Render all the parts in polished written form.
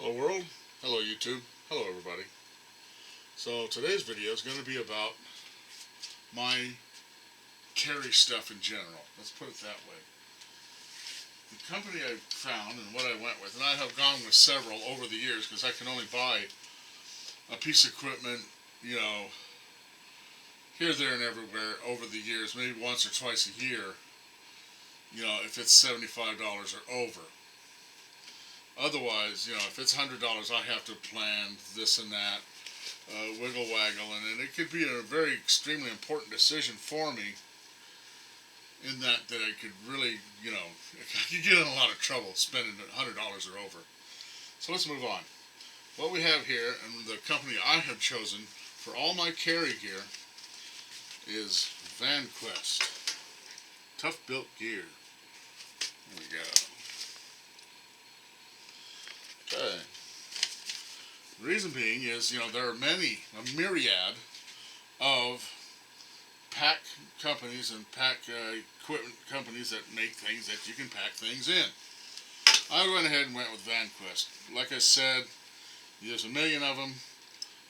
Hello world, hello YouTube, hello everybody. So today's video is going to be about my carry stuff in general. Let's put it that way. The company I found and what I went with, and I have gone with several over the years because I can only buy a piece of equipment, here, there, and everywhere over the years, maybe once or twice a year, if it's $75 or over. Otherwise, if it's $100, I have to plan this and that, wiggle waggle, and it could be a very extremely important decision for me. In that I could really, I could get in a lot of trouble spending $100 or over. So let's move on. What we have here, and the company I have chosen for all my carry gear, is VanQuest. Tough built gear. There we go. Okay. The reason being is, there are a myriad of pack companies and pack equipment companies that make things that you can pack things in. I went ahead and went with VanQuest. Like I said, there's a million of them,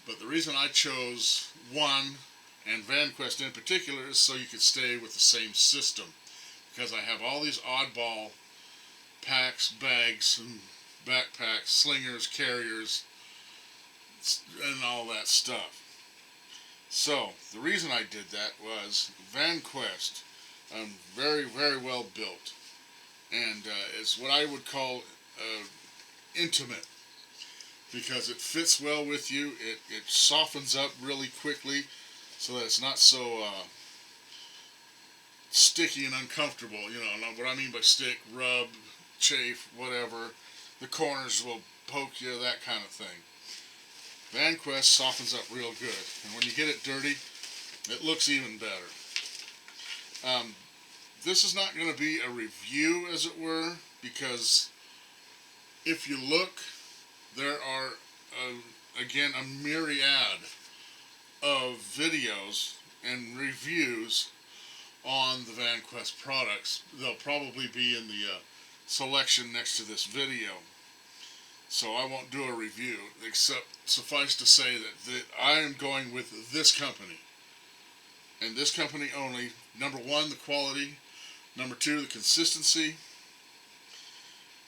but the reason I chose one, and VanQuest in particular, is so you could stay with the same system. Because I have all these oddball packs, bags, and backpacks, slingers, carriers, and all that stuff. So, the reason I did that was VanQuest, very, very well built, and it's what I would call intimate, because it fits well with you, it softens up really quickly, so that it's not so sticky and uncomfortable, what I mean by stick, rub, chafe, whatever. The corners will poke you, that kind of thing. VanQuest softens up real good, and when you get it dirty, it looks even better. This is not going to be a review, as it were, because if you look, there are, again, a myriad of videos and reviews on the VanQuest products. They'll probably be in the selection next to this video. So I won't do a review, except suffice to say that I am going with this company. And this company only. Number one, the quality. Number two, the consistency.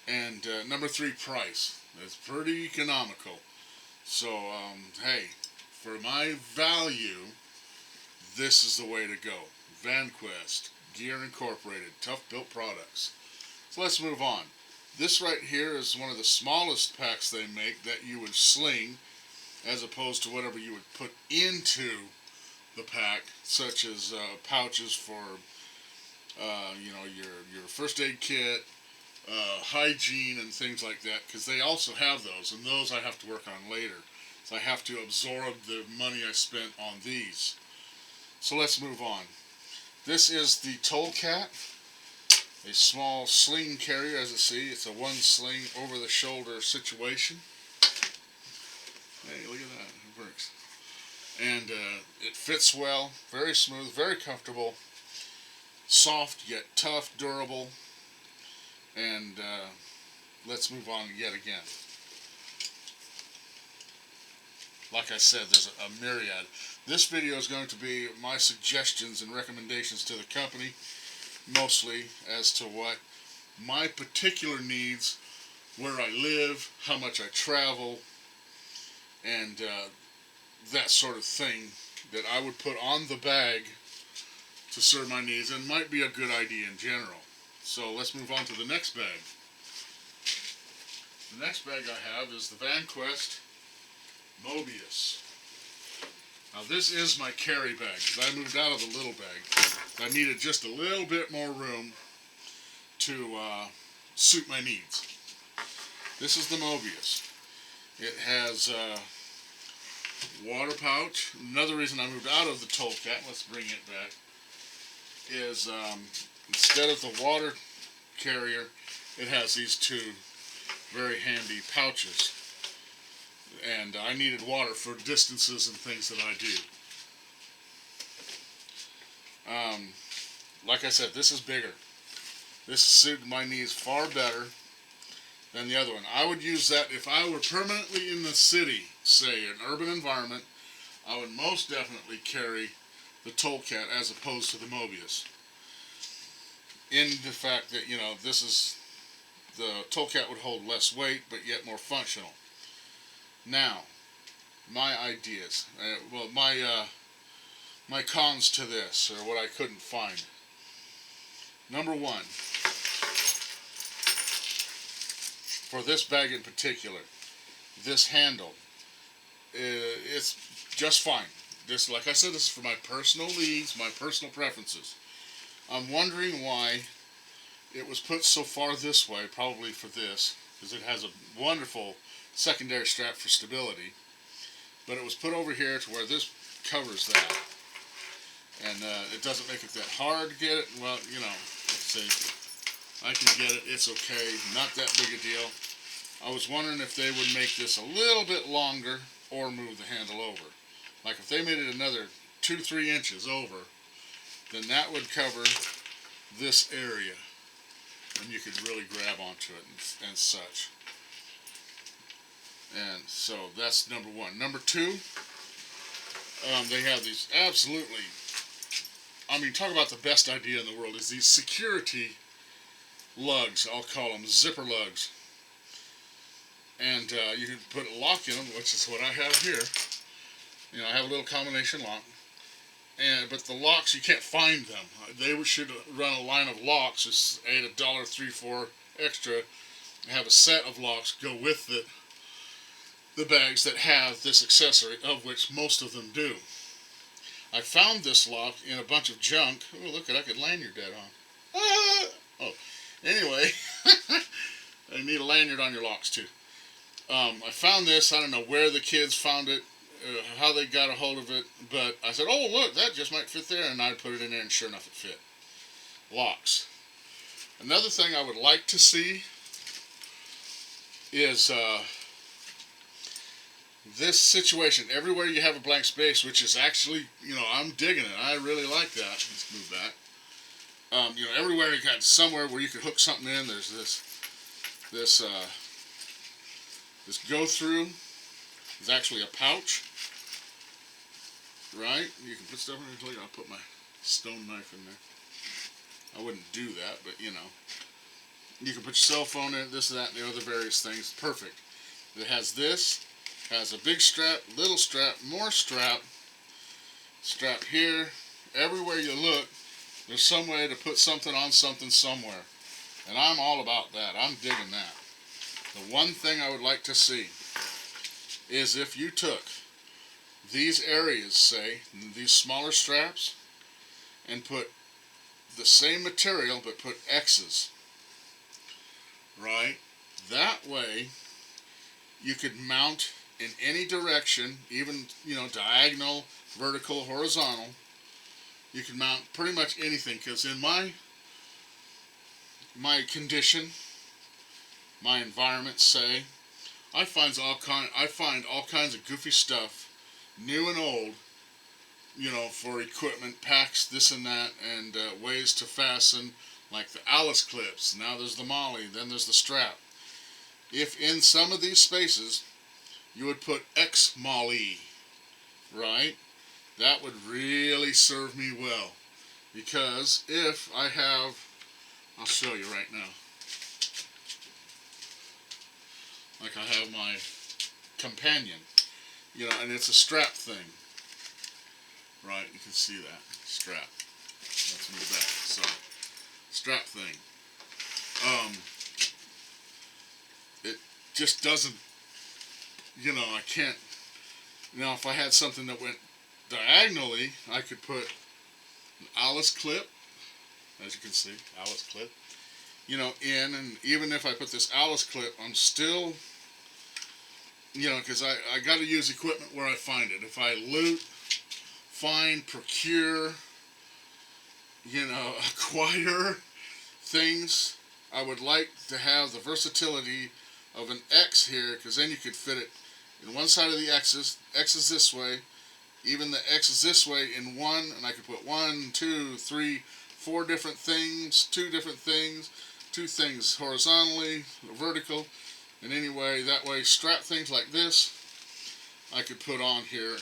And number three, price. It's pretty economical. So, hey, for my value, this is the way to go. VanQuest, Gear Incorporated, tough built products. So let's move on. This right here is one of the smallest packs they make that you would sling, as opposed to whatever you would put into the pack, such as pouches for, your first aid kit, hygiene and things like that, because they also have those, and those I have to work on later. So I have to absorb the money I spent on these. So let's move on. This is the Tollcat. A small sling carrier, as you see. It's a one sling over the shoulder situation. Hey, look at that, it works. And it fits well, very smooth, very comfortable, soft yet tough, durable. And let's move on yet again. Like I said, there's a myriad. This video is going to be my suggestions and recommendations to the company, mostly as to what my particular needs, where I live, how much I travel, and that sort of thing that I would put on the bag to serve my needs, and might be a good idea in general. So let's move on to the next bag. The next bag I have is the VanQuest Mobius. Now this is my carry bag, because I moved out of the little bag. I needed just a little bit more room to suit my needs. This is the Mobius. It has a water pouch. Another reason I moved out of the Tollcat, let's bring it back, is instead of the water carrier, it has these two very handy pouches. And I needed water for distances and things that I do. Like I said, this is bigger. This suited my needs far better, than the other one. I would use that if I were permanently in the city, say an urban environment. I would most definitely carry the Tolcat as opposed to the Mobius. In the fact that, you know, this is, the Tolcat would hold less weight but yet more functional. Now, my ideas, my cons to this, or what I couldn't find. Number one, for this bag in particular, this handle, it's just fine. This, like I said, this is for my personal needs, my personal preferences. I'm wondering why it was put so far this way, probably for this, because it has a wonderful secondary strap for stability. But it was put over here to where this covers that. And it doesn't make it that hard to get it. Well, you know, let's see. I can get it. It's okay. Not that big a deal. I was wondering if they would make this a little bit longer or move the handle over. Like if they made it another 2-3 inches over, then that would cover this area. And you could really grab onto it and such. And so that's number one. Number two, they have these absolutely, I mean, talk about the best idea in the world, is these security lugs. I'll call them zipper lugs. And you can put a lock in them, which is what I have here. You know, I have a little combination lock. But the locks, you can't find them. They should run a line of locks. It's $3-4 extra. Have a set of locks go with the bags that have this accessory, of which most of them do. I found this lock in a bunch of junk. Oh, look, I could lanyard that on. Ah! Oh, anyway, you need a lanyard on your locks too. I found this. I don't know where the kids found it, how they got a hold of it, but I said, oh, look, that just might fit there, and I put it in there, and sure enough, it fit. Locks. Another thing I would like to see is this situation. Everywhere you have a blank space, which is actually, you know, I'm digging it. I really like that. Let's move that. You know, everywhere you got somewhere where you could hook something in. There's this go through is actually a pouch, right? You can put stuff in there. I'll put my stone knife in there. I wouldn't do that, but you know, you can put your cell phone in it, this, that, and the other various things. Perfect. It has this, has a big strap, little strap, more strap here. Everywhere you look, there's some way to put something on something somewhere. And I'm all about that. I'm digging that. The one thing I would like to see is if you took these areas, say, these smaller straps, and put the same material but put X's, right? That way you could mount in any direction, even, you know, diagonal, vertical, horizontal. You can mount pretty much anything, because in my condition, my environment, say, I find all kinds of goofy stuff, new and old, you know, for equipment, packs, this and that, and ways to fasten, like the Alice clips. Now there's the Molly, then there's the strap. If in some of these spaces you would put X Molly, right, that would really serve me well. Because if I have, I'll show you right now. Like I have my companion, you know, and it's a strap thing, right? You can see that strap. Let's move that. So, strap thing. It just doesn't, you know, I can't. Now, if I had something that went diagonally, I could put an Alice clip, as you can see, Alice clip, you know, in, and even if I put this Alice clip, I'm still, you know, because I got to use equipment where I find it. If I loot, find, procure, you know, acquire things, I would like to have the versatility of an X here, because then you could fit it in one side of the X's, X's this way, even the X's this way in one, and I could put 1, 2, 3, 4 different things, 2 different things, 2 things horizontally, vertical. And anyway, that way strap things like this I could put on here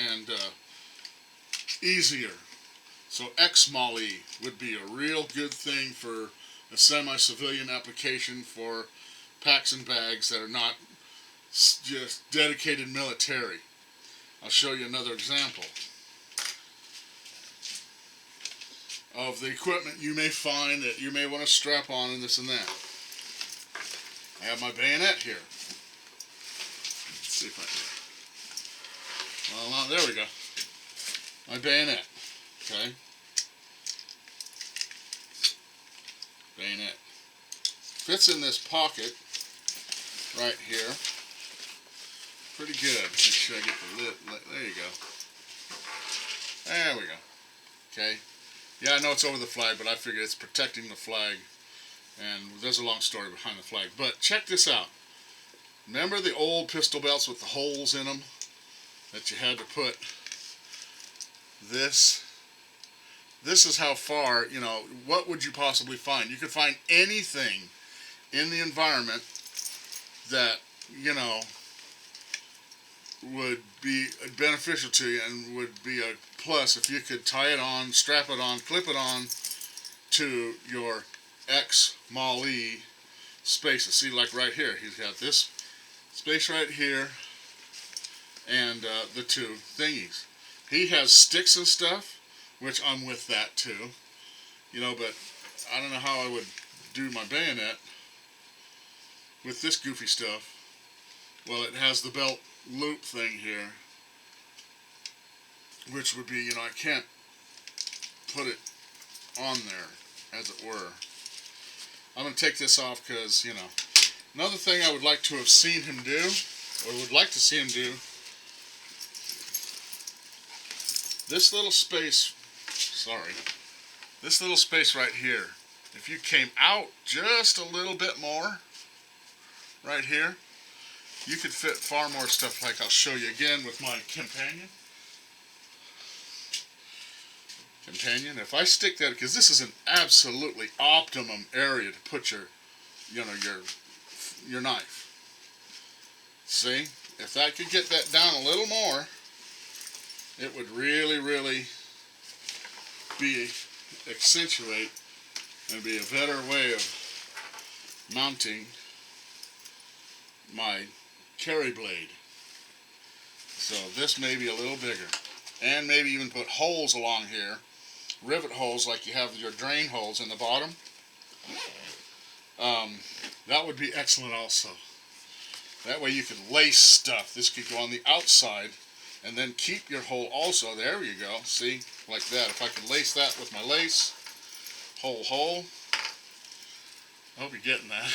and easier. So X-MOLE would be a real good thing for a semi-civilian application for packs and bags that are not just dedicated military. I'll show you another example of the equipment you may find that you may want to strap on and this and that. I have my bayonet here. Let's see if I can. Well, there we go. My bayonet. Okay. Bayonet. Fits in this pocket right here. Pretty good. Make sure I get the lid. There you go. There we go. Okay. Yeah, I know it's over the flag, but I figure it's protecting the flag. And there's a long story behind the flag. But check this out. Remember the old pistol belts with the holes in them that you had to put this? This is how far, you know, what would you possibly find? You could find anything in the environment that, you know, would be beneficial to you and would be a plus if you could tie it on, strap it on, clip it on to your X-MOLE spaces. See, like right here, he's got this space right here and the two thingies. He has sticks and stuff, which I'm with that too, you know, but I don't know how I would do my bayonet with this goofy stuff. Well, it has the belt loop thing here, which would be, you know, I can't put it on there, as it were. I'm going to take this off because, you know, another thing I would like to have seen him do, or would like to see him do, this little space, this little space right here, if you came out just a little bit more, right here, you could fit far more stuff, like I'll show you again with my companion. If I stick that, because this is an absolutely optimum area to put your, you know, your knife. See, if I could get that down a little more, it would really, really be accentuate and be a better way of mounting my carry blade. So this may be a little bigger, and maybe even put holes along here, rivet holes like you have your drain holes in the bottom. That would be excellent also. That way you could lace stuff. This could go on the outside and then keep your hole also. There you go. See, like that. If I could lace that with my lace, hole. I hope you're getting that.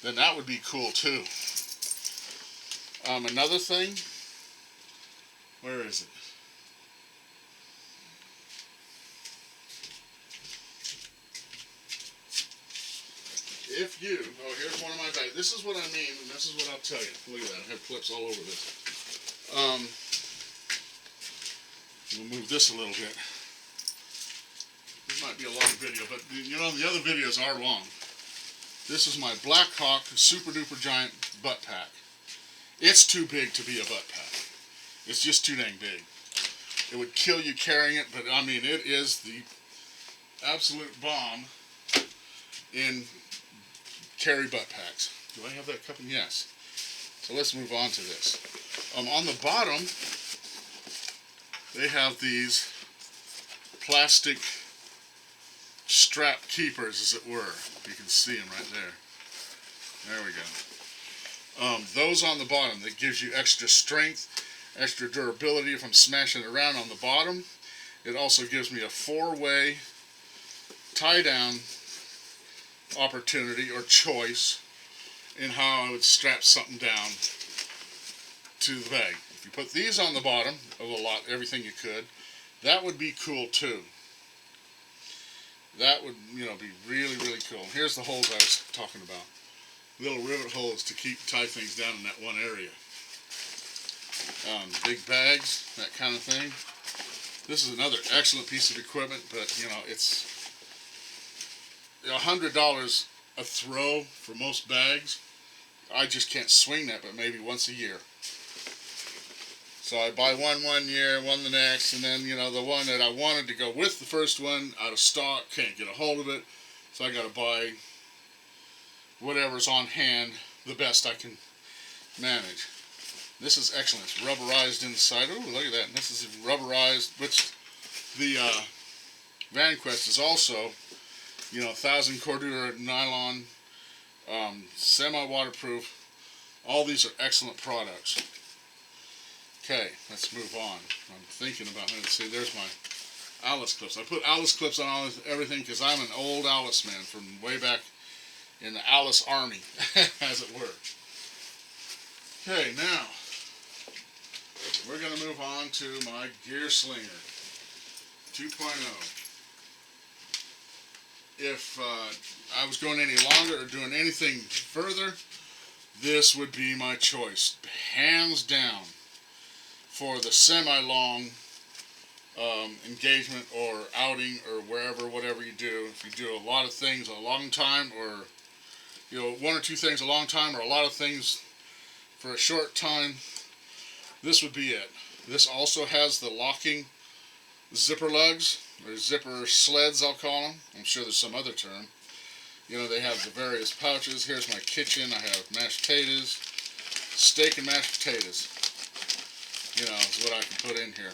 Then that would be cool too. Another thing, where is it? If you, here's one of my bags. This is what I mean, and this is what I'll tell you. Look at that, I have clips all over this. We'll move this a little bit. This might be a long video, but you know, the other videos are long. This is my Black Hawk Super Duper Giant butt pack. It's too big to be a butt pack. It's just too dang big. It would kill you carrying it, but I mean, it is the absolute bomb in carry butt packs. Do I have that cup? Yes. So let's move on to this. On the bottom, they have these plastic strap keepers, as it were. You can see them right there. There we go. Those on the bottom, that gives you extra strength, extra durability if I'm smashing it around on the bottom. It also gives me a 4-way tie-down opportunity or choice in how I would strap something down to the bag. If you put these on the bottom of a lot, everything you could, that would be cool too. That would, you know, be really, really cool. Here's the holes I was talking about. Little rivet holes to tie things down in that one area. Big bags, that kind of thing. This is another excellent piece of equipment, but you know, it's $100 a throw for most bags. I just can't swing that, but maybe once a year. So I buy one year, one the next, and then, you know, the one that I wanted to go with the first one, out of stock, can't get a hold of it, so I got to buy whatever's on hand, the best I can manage. This is excellent. It's rubberized inside. Oh, look at that. This is rubberized, which the VanQuest is also, you know, 1,000 cordura nylon, semi-waterproof. All these are excellent products. Okay, let's move on. I'm thinking about it. See, there's my Alice clips. I put Alice clips on everything because I'm an old Alice man from way back in the Alice Army, as it were. Okay, now we're going to move on to my Gear Slinger 2.0. If I was going any longer or doing anything further, this would be my choice, hands down, for the semi-long engagement or outing or wherever, whatever you do. If you do a lot of things a long time, or, you know, one or two things a long time, or a lot of things for a short time, this would be it. This also has the locking zipper lugs, or zipper sleds, I'll call them. I'm sure there's some other term. You know, they have the various pouches. Here's my kitchen. I have mashed potatoes, steak and mashed potatoes. You know, is what I can put in here,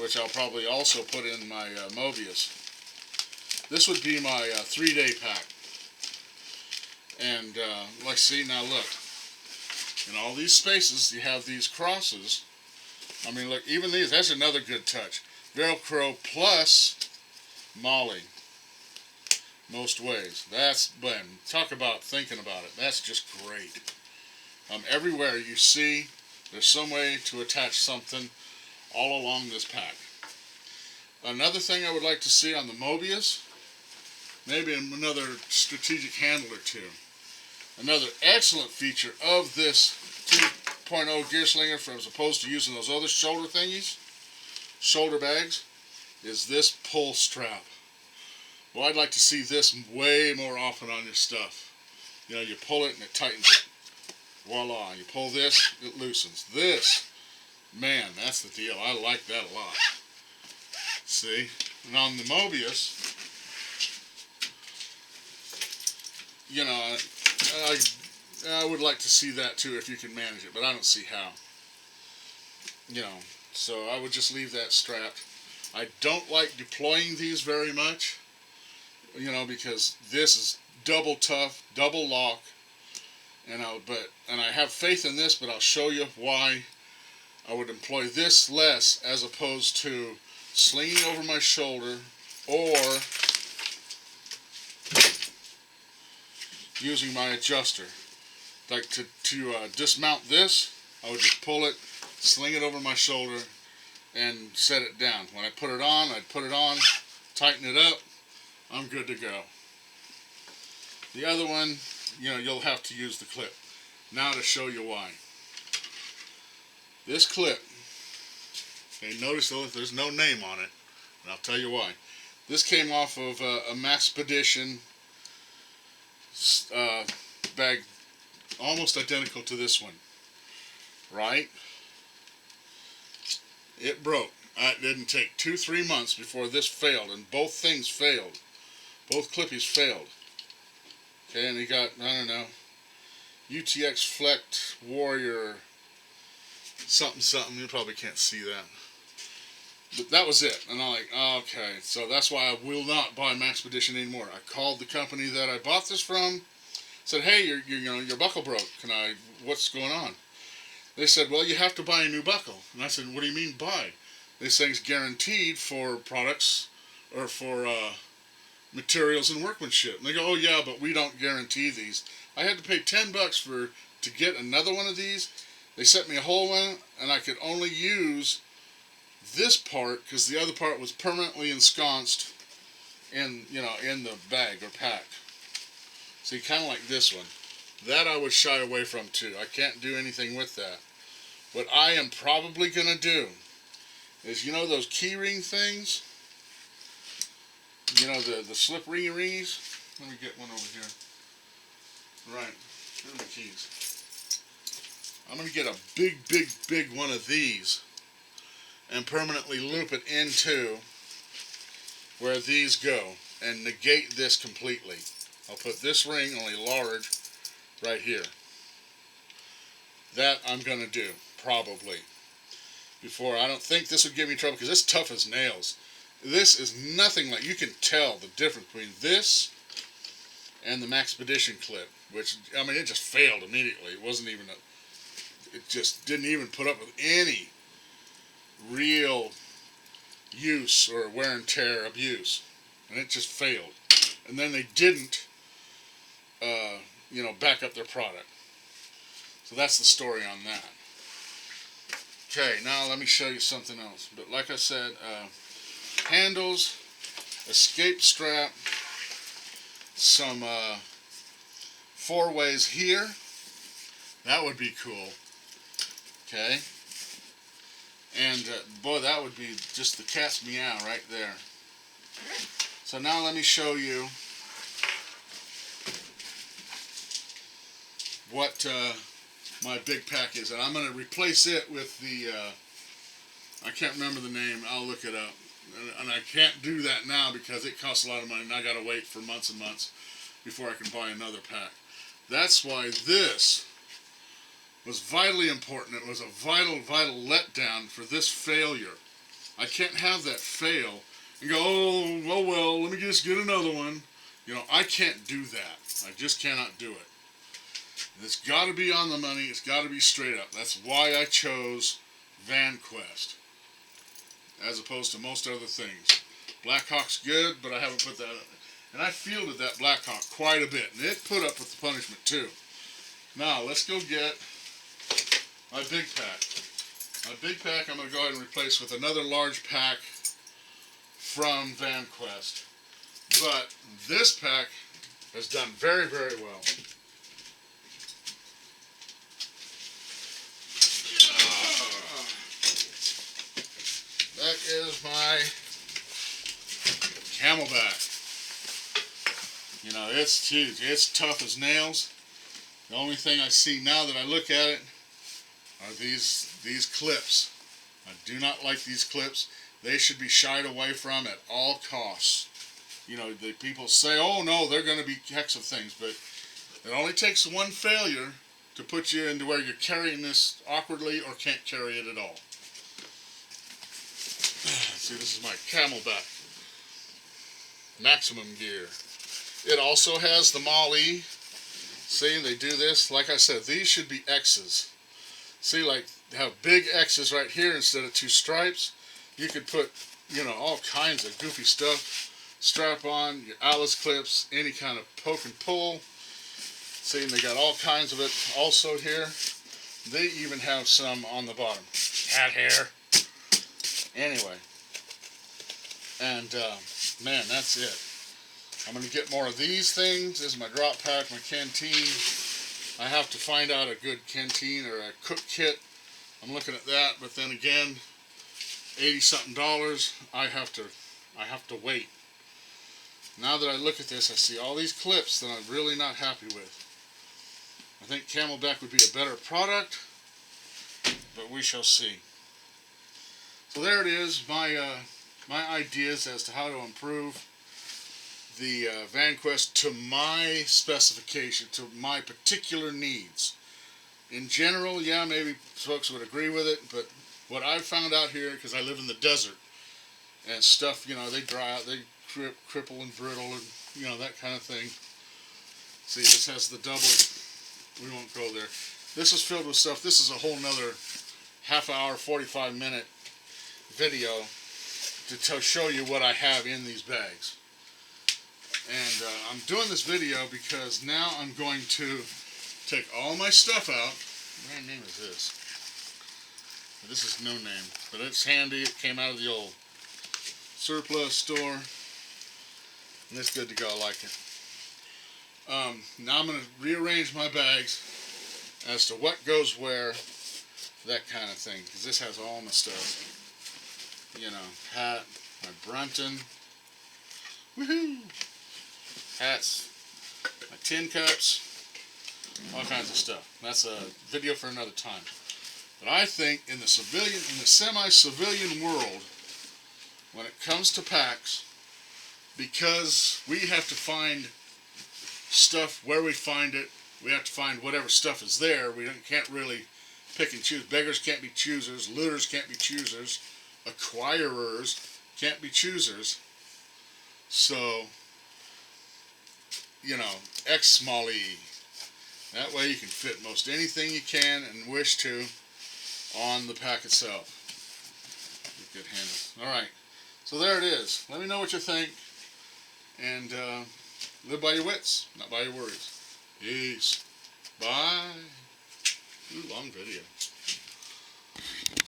which I'll probably also put in my Mobius. This would be my 3-day pack. And let's see, now look, in all these spaces you have these crosses. I mean, look, even these, that's another good touch. Velcro plus Molly, most ways. That's, but talk about thinking about it, that's just great. Everywhere you see, there's some way to attach something all along this pack. Another thing I would like to see on the Mobius, maybe another strategic handle or two. Another excellent feature of this 2.0 Gear Slinger, as opposed to using those other shoulder thingies, shoulder bags, is this pull strap. Well, I'd like to see this way more often on your stuff. You know, you pull it and it tightens it. Voila, you pull this, it loosens. This, man, that's the deal. I like that a lot. See? And on the Mobius, you know, I would like to see that too if you can manage it, but I don't see how. You know, so I would just leave that strapped. I don't like deploying these very much, you know, because this is double tough, double lock. And I have faith in this, but I'll show you why I would employ this less as opposed to slinging over my shoulder or using my adjuster. Like to dismount this, I would just pull it, sling it over my shoulder, and set it down. When I put it on, I'd put it on, tighten it up, I'm good to go. The other one, you know, you'll have to use the clip. Now to show you why. This clip, okay, notice though there's no name on it, and I'll tell you why. This came off of a Maxpedition bag, almost identical to this one, right? It broke. It didn't take 2-3 months before this failed, and both things failed. Both clippies failed. Okay, and he got, I don't know, UTX Flex Warrior something something. You probably can't see that. But that was it. And I'm like, okay, so that's why I will not buy Maxpedition anymore. I called the company that I bought this from, said, hey, your buckle broke. What's going on? They said, well, you have to buy a new buckle. And I said, what do you mean buy? This thing's guaranteed for products or for materials and workmanship. And they go, oh yeah, but we don't guarantee these. I had to pay $10 to get another one of these. They sent me a whole one, and I could only use this part because the other part was permanently ensconced in, you know, in the bag or pack. See, kind of like this one. That I would shy away from too. I can't do anything with that. What I am probably going to do is, you know those key ring things? You know, the slip ringy ringies? Let me get one over here. Right. Where are my keys? I'm going to get a big one of these and permanently loop it into where these go and negate this completely. I'll put this ring, only large, right here. That I'm going to do, probably. Before, I don't think this would give me trouble because it's tough as nails. This is nothing like, you can tell the difference between this and the Maxpedition clip, which, I mean, it just failed immediately. It wasn't even it just didn't even put up with any real use or wear and tear abuse. And it just failed. And then they didn't, back up their product. So that's the story on that. Okay, now let me show you something else. But like I said, handles, escape strap, some 4-ways here. That would be cool. Okay. And boy, that would be just the cat's meow right there. So now let me show you what my big pack is. And I'm going to replace it with the, I can't remember the name, I'll look it up. And I can't do that now because it costs a lot of money and I got to wait for months and months before I can buy another pack. That's why this was vitally important. It was a vital letdown for this failure. I can't have that fail and go, oh well, let me just get another one. I can't do that. I just cannot do it. It's got to be on the money. It's got to be straight up. That's why I chose VanQuest as opposed to most other things. Blackhawk's good, but I haven't put that up. And I fielded that Blackhawk quite a bit, and it put up with the punishment too. Now, let's go get my big pack. My big pack I'm going to go ahead and replace with another large pack from VanQuest. But this pack has done very well. That is my Camelback. It's huge. It's tough as nails. The only thing I see now that I look at it are these clips. I do not like these clips. They should be shied away from at all costs. The people say, oh no, they're going to be hex of things, but it only takes one failure to put you into where you're carrying this awkwardly or can't carry it at all. See, this is my Camelback Maximum Gear. It also has the MALI. See, they do this. Like I said, these should be X's. See, like, they have big X's right here instead of 2 stripes. You could put, all kinds of goofy stuff. Strap on, your Alice clips, any kind of poke and pull. See, and they got all kinds of it also here. They even have some on the bottom. Cat hair. Anyway. And, man, that's it. I'm going to get more of these things. This is my drop pack, my canteen. I have to find out a good canteen or a cook kit. I'm looking at that, but then again, $80-something. I have to wait. Now that I look at this, I see all these clips that I'm really not happy with. I think Camelback would be a better product, but we shall see. So there it is, my ideas as to how to improve the VanQuest to my specification, to my particular needs. In general, yeah, maybe folks would agree with it, but what I've found out here, because I live in the desert, and stuff, they dry out, they cripple and brittle, and, that kind of thing. See, this has the double, we won't go there. This is filled with stuff. This is a whole nother half-hour, 45-minute video to show you what I have in these bags. And I'm doing this video because now I'm going to take all my stuff out. What name is this? This is no name, but it's handy. It came out of the old surplus store, and it's good to go. I like it. Now I'm going to rearrange my bags as to what goes where, that kind of thing, because this has all my stuff. Hat, my Brunton, woohoo! Hats, my tin cups, all kinds of stuff. That's a video for another time. But I think in the semi-civilian world, when it comes to packs, because we have to find stuff where we find it, we have to find whatever stuff is there. We can't really pick and choose. Beggars can't be choosers. Looters can't be choosers. Acquirers can't be choosers. So, you know, X-Small-E. That way you can fit most anything you can and wish to on the pack itself. Good handle. Alright, so there it is. Let me know what you think. And live by your wits, not by your worries. Peace. Bye. Ooh, long video.